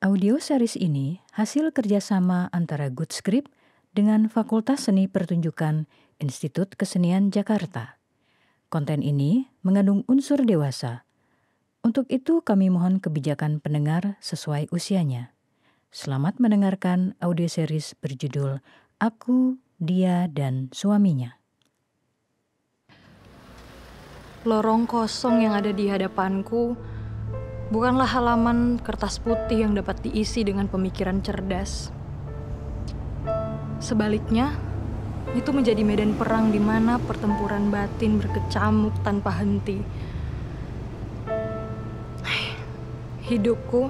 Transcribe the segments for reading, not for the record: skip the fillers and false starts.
Audio series ini hasil kerjasama antara Good Script dengan Fakultas Seni Pertunjukan Institut Kesenian Jakarta. Konten ini mengandung unsur dewasa. Untuk itu kami mohon kebijakan pendengar sesuai usianya. Selamat mendengarkan audio series berjudul Aku, Dia, dan Suaminya. Lorong kosong yang ada di hadapanku bukanlah halaman kertas putih yang dapat diisi dengan pemikiran cerdas. Sebaliknya, itu menjadi medan perang di mana pertempuran batin berkecamuk tanpa henti. Hidupku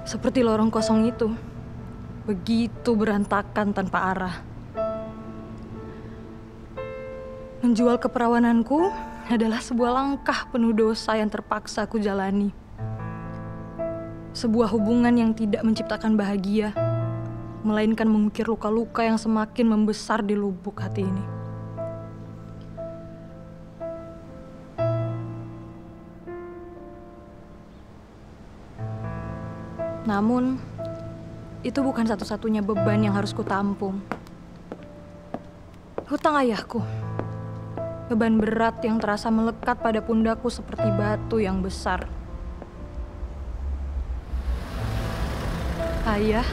seperti lorong kosong itu, begitu berantakan tanpa arah. Menjual keperawananku adalah sebuah langkah penuh dosa yang terpaksa aku jalani. Sebuah hubungan yang tidak menciptakan bahagia, melainkan mengukir luka-luka yang semakin membesar di lubuk hati ini. Namun, itu bukan satu-satunya beban yang harus kutampung. Hutang ayahku. Beban berat yang terasa melekat pada pundakku seperti batu yang besar. Ayah,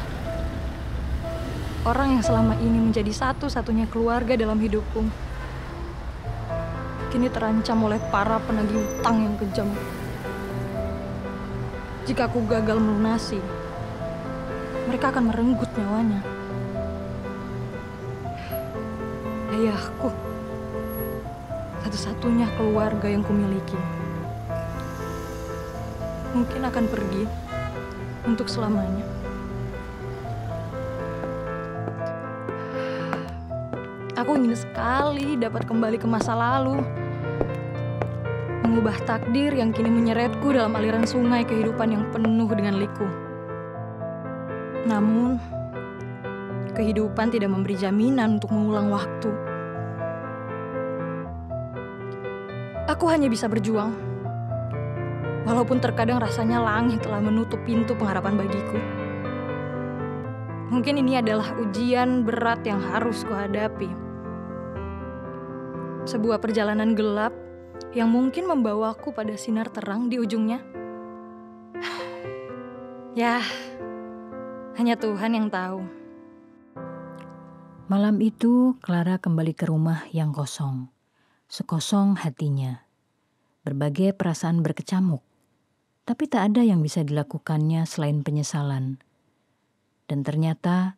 orang yang selama ini menjadi satu-satunya keluarga dalam hidupku, kini terancam oleh para penagih hutang yang kejam. Jika aku gagal melunasi, mereka akan merenggut nyawanya. Ayahku, satu-satunya keluarga yang kumiliki, mungkin akan pergi untuk selamanya. Aku ingin sekali dapat kembali ke masa lalu, mengubah takdir yang kini menyeretku dalam aliran sungai kehidupan yang penuh dengan liku. Namun, kehidupan tidak memberi jaminan untuk mengulang waktu. Aku hanya bisa berjuang, walaupun terkadang rasanya langit telah menutup pintu pengharapan bagiku. Mungkin ini adalah ujian berat yang harus kuhadapi. Sebuah perjalanan gelap yang mungkin membawaku pada sinar terang di ujungnya. Ya, hanya Tuhan yang tahu. Malam itu, Clara kembali ke rumah yang kosong. Sekosong hatinya. Berbagai perasaan berkecamuk. Tapi tak ada yang bisa dilakukannya selain penyesalan. Dan ternyata,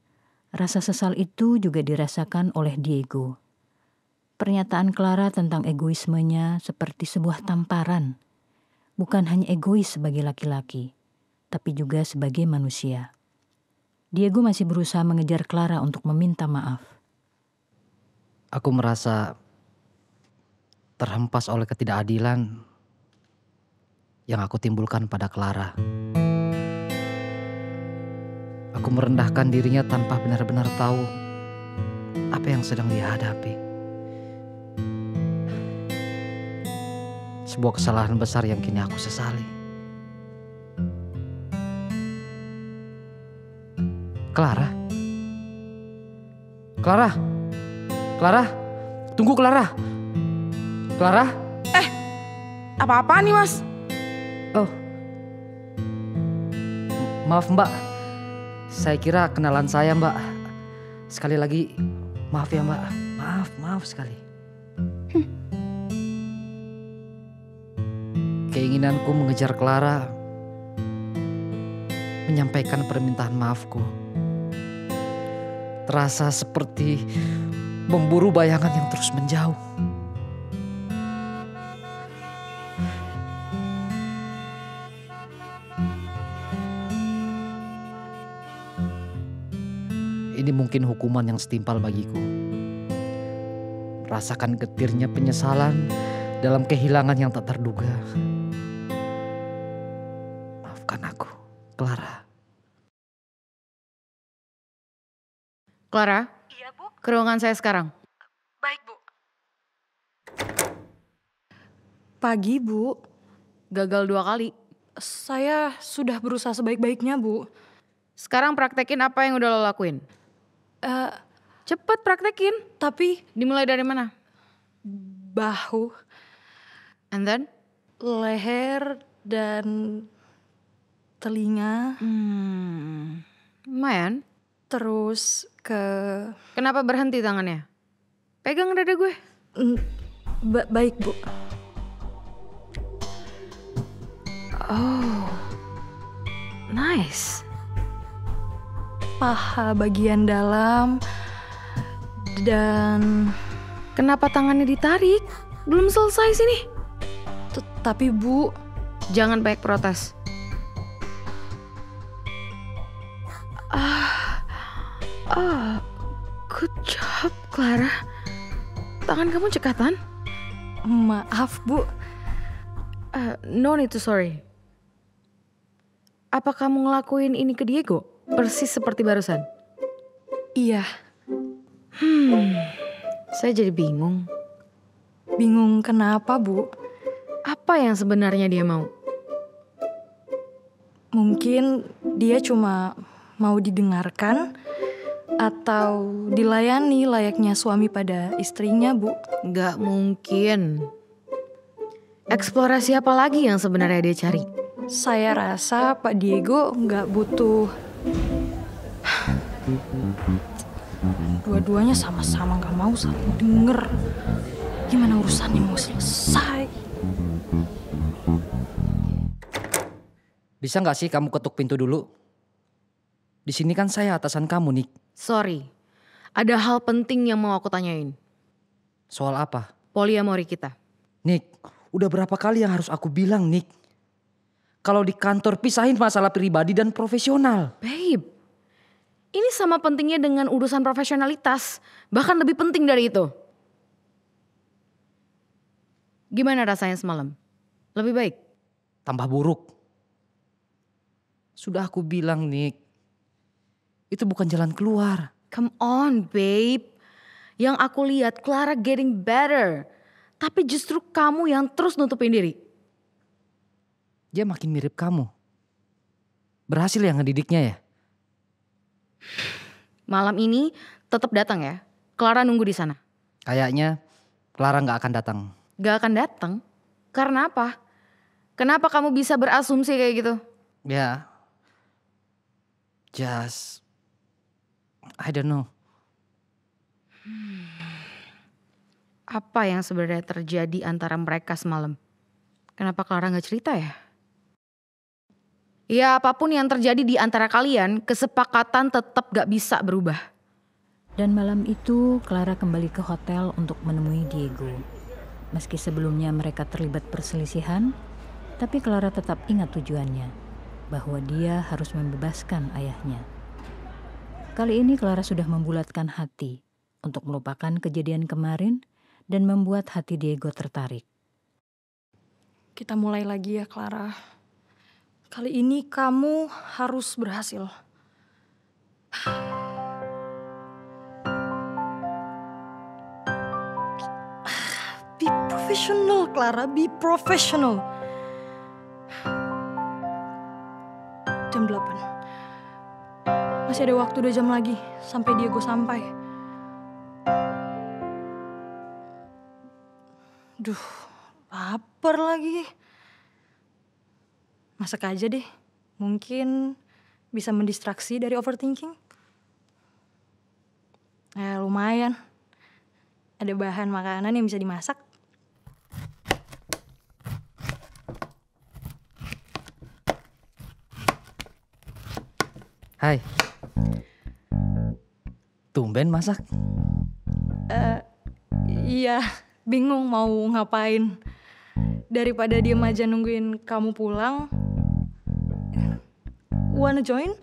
rasa sesal itu juga dirasakan oleh Diego. Pernyataan Clara tentang egoismenya seperti sebuah tamparan. Bukan hanya egois sebagai laki-laki, tapi juga sebagai manusia. Diego masih berusaha mengejar Clara untuk meminta maaf. Aku merasa terhempas oleh ketidakadilan yang aku timbulkan pada Clara. Aku merendahkan dirinya tanpa benar-benar tahu apa yang sedang dia hadapi. Sebuah kesalahan besar yang kini aku sesali. Clara? Clara? Clara? Tunggu Clara! Clara? Apa-apaan nih mas? Oh, maaf mbak. Saya kira kenalan saya mbak. Sekali lagi, maaf ya mbak. Maaf sekali. Keinginanku mengejar Clara, menyampaikan permintaan maafku, terasa seperti memburu bayangan yang terus menjauh. Ini mungkin hukuman yang setimpal bagiku. Rasakan getirnya penyesalan dalam kehilangan yang tak terduga. Maafkan aku, Clara. Clara? Iya, Bu. Ke ruangan saya sekarang. Baik, Bu. Pagi, Bu. Gagal 2 kali. Saya sudah berusaha sebaik-baiknya, Bu. Sekarang praktekin apa yang udah lo lakuin. Eh, Cepet praktekin. tapi Dimulai dari mana? bahu, And then? leher, dan telinga. Lumayan. Terus ke... Kenapa berhenti tangannya? Pegang dada gue. Baik, Bu. Nice. Paha bagian dalam dan... Kenapa tangannya ditarik? Belum selesai sini. Tapi Bu, Jangan banyak protes. Good job, Clara. Tangan kamu cekatan? maaf Bu. No need to sorry. Apa kamu ngelakuin ini ke Diego? Persis seperti barusan. Iya, Saya jadi bingung. bingung kenapa Bu? Apa yang sebenarnya dia mau? Mungkin dia cuma mau didengarkan atau dilayani layaknya suami pada istrinya, Bu. Gak mungkin. Eksplorasi apa lagi yang sebenarnya dia cari? Saya rasa Pak Diego nggak butuh. Dua-duanya sama-sama nggak mau saling denger. Gimana urusannya mau selesai? Bisa nggak sih kamu ketuk pintu dulu? Di sini kan saya atasan kamu, Nick. Sorry, ada hal penting yang mau aku tanyain. Soal apa? Poliamori kita. Nick, udah berapa kali yang harus aku bilang, Nick? Kalau di kantor pisahin masalah pribadi dan profesional. Babe, ini sama pentingnya dengan urusan profesionalitas. Bahkan lebih penting dari itu. Gimana rasanya semalam? Lebih baik? Tambah buruk. Sudah aku bilang, Nick. Itu bukan jalan keluar. Come on, babe. Yang aku lihat Clara getting better. Tapi justru kamu yang terus nutupin diri. Dia makin mirip kamu. Berhasil ya ngedidiknya ya? Malam ini tetap datang ya. Clara nunggu di sana. Kayaknya Clara nggak akan datang. Gak akan datang. Karena apa? Kenapa kamu bisa berasumsi kayak gitu? Ya, just, I don't know. Apa yang sebenarnya terjadi antara mereka semalam? Kenapa Clara gak cerita ya? Ya apapun yang terjadi di antara kalian, kesepakatan tetap gak bisa berubah. Dan malam itu Clara kembali ke hotel untuk menemui Diego. Meski sebelumnya mereka terlibat perselisihan, tapi Clara tetap ingat tujuannya, bahwa dia harus membebaskan ayahnya. Kali ini Clara sudah membulatkan hati untuk melupakan kejadian kemarin dan membuat hati Diego tertarik. Kita mulai lagi ya, Clara. Kali ini kamu harus berhasil. Be professional, Clara. Be professional. Jam 8. Masih ada waktu 2 jam lagi sampai Diego sampai. Duh, lapar lagi. Masak aja deh. Mungkin bisa mendistraksi dari overthinking. Lumayan. Ada bahan makanan yang bisa dimasak. Hai. Tumben masak. Iya, bingung mau ngapain. Daripada diem aja nungguin kamu pulang. Wanna join?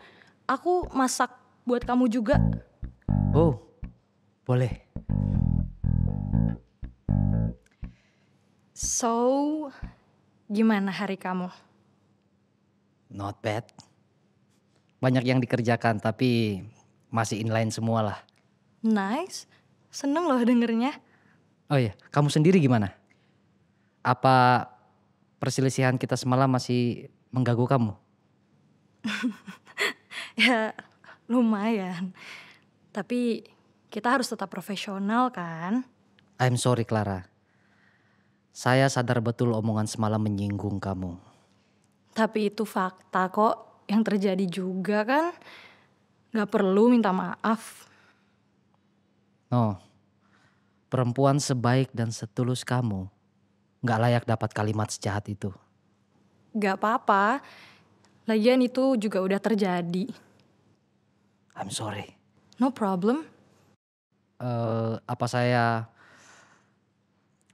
Aku masak buat kamu juga. Oh, boleh. So, gimana hari kamu? Not bad. Banyak yang dikerjakan tapi masih inline semua lah. Nice. Seneng loh dengernya. Oh iya, kamu sendiri gimana? Apa perselisihan kita semalam masih mengganggu kamu? Ya lumayan. Tapi kita harus tetap profesional kan? I'm sorry Clara. Saya sadar betul omongan semalam menyinggung kamu. Tapi itu fakta kok yang terjadi juga kan? Gak perlu minta maaf. No, perempuan sebaik dan setulus kamu gak layak dapat kalimat sejahat itu. Gak apa-apa. Lagian itu juga udah terjadi. I'm sorry. No problem. Apa saya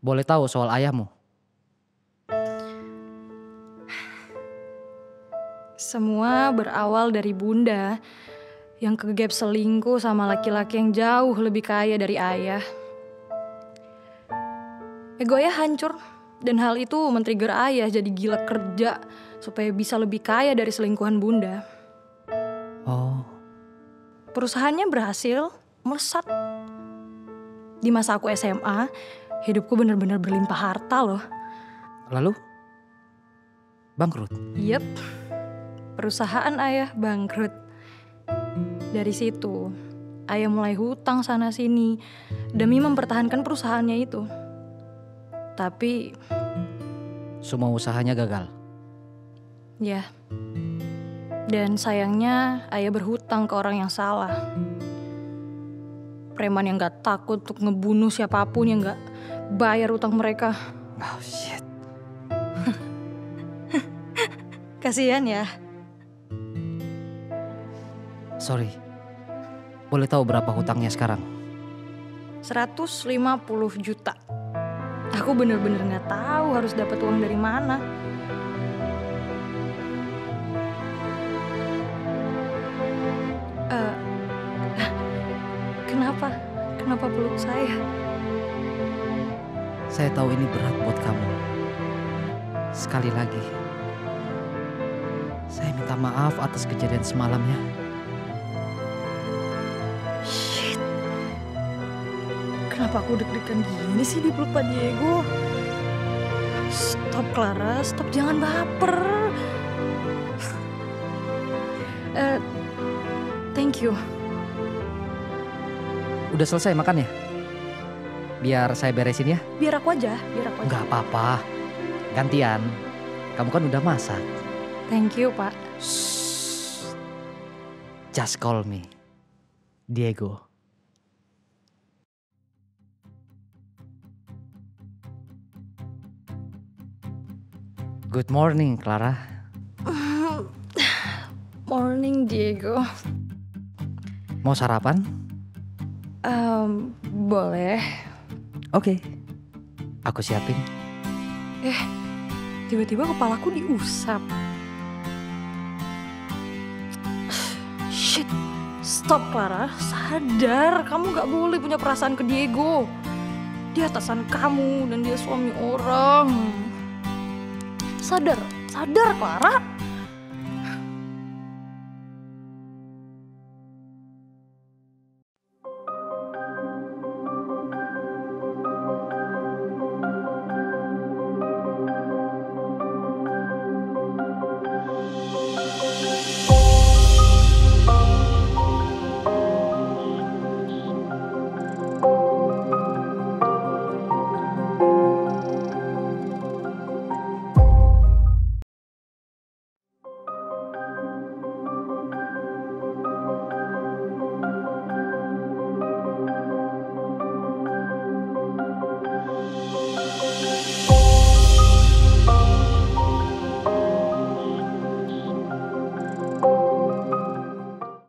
boleh tahu soal ayahmu? Semua berawal dari bunda yang kegap selingkuh sama laki-laki yang jauh lebih kaya dari ayah. Ego ayah hancur dan hal itu men-trigger ayah jadi gila kerja supaya bisa lebih kaya dari selingkuhan bunda. Oh, Perusahaannya berhasil melesat. Di masa aku SMA, hidupku benar-benar berlimpah harta loh. lalu? Bangkrut? Yep, perusahaan ayah bangkrut. Dari situ, ayah mulai hutang sana-sini demi mempertahankan perusahaannya itu. Tapi, Semua usahanya gagal. ya, dan sayangnya ayah berhutang ke orang yang salah. Preman yang gak takut untuk ngebunuh siapapun yang gak bayar utang mereka. Oh shit. Kasihan ya. Sorry. Boleh tahu berapa hutangnya sekarang? 150 juta. Aku bener-bener gak tahu harus dapat uang dari mana. Eh, kenapa? Kenapa peluk saya? Saya tahu ini berat buat kamu. Sekali lagi, saya minta maaf atas kejadian semalamnya. Shit. Kenapa aku deg-degan gini sih dipeluk Pak Diego? Stop Clara, stop, jangan baper. Thank you. Udah selesai makan ya? Biar saya beresin ya? Biar aku aja. Nggak apa-apa. Gantian. Kamu kan udah masak. Thank you, Pak. Shh. Just call me Diego. Good morning, Clara. Morning, Diego. Mau sarapan? Boleh. Oke. Aku siapin. Tiba-tiba kepalaku diusap. Shit. Stop, Clara. Sadar, kamu gak boleh punya perasaan ke Diego. Dia atasan kamu dan dia suami orang. Sadar, Clara.